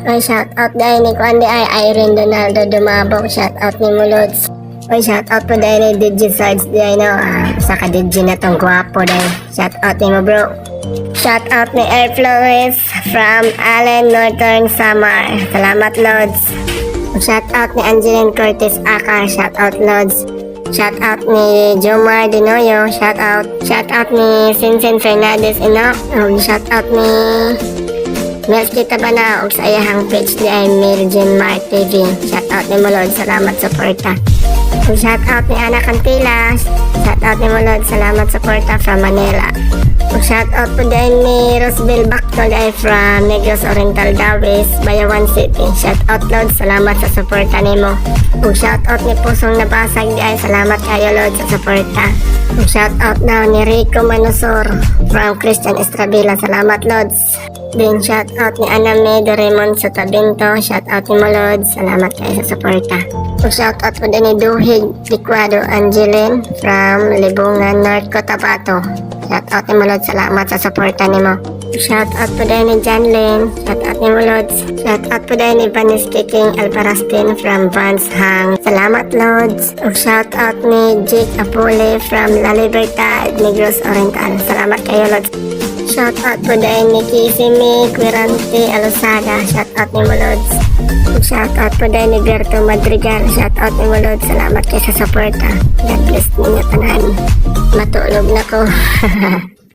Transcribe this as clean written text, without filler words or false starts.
Oy, shout out dahil ni Kuandi ay Irene Donaldo Dumabog. Shout out ni Mulods. Oy, shout out po dahil ni DJ Sarge dahil no. Saka DJ na tong guwapo dahil. Shout out ni mo bro. Shout out ni Air Flores from Allen Northern Samar. Salamat Lods. Shout out ni Angeline Curtis Akar. Shout out Lods. Shout out ni Jomar Dinoyo. Shout out. Shout out ni Sinsen Fernandez Enoch. Shout out ni Mels kita ba na og sa iyahang page di ay Mirjin Mart TV. Shout out ni Mulod, salamat sa porta. Shout out ni Ana Cantila. Shout out ni Mulod, salamat sa porta from Manila. Shout out po din ni Rosbel Bactol ay from Negros Oriental Dawes, Bayawan City. Shout out Lord, salamat sa suporta nimo. Shout out ni Pusong Nabasag di ay salamat kayo Lord sa suporta. Shout out daw ni Rico Manusor from Christian Estrabila, salamat Lords. Then shout out ni Aname Doraemon sa Tabinto. Shout out ni Molod. Salamat kayo sa suporta. Shout out po din ni Duhig Liquado Angeline from Libungan, North Cotabato. Shout out ni Molod. Salamat sa suporta ni mo. Shout out po din ni John Lynn. Shout out ni Molod. Shout out po din ni Vanis King Alparastin from Vans Hang. Salamat Lods. Shout out ni Jake Apole from La Libertad, Negros Oriental. Salamat kayo Lods. Shout out po dahil ni Kisimi Quirante Alosada. Shout out ni Mulods. Shout out po dahil ni Berto Madrigal. Shout out ni Mulods. Salamat kayo sa suporta. God bless ninyo tanan. Matulog na ko.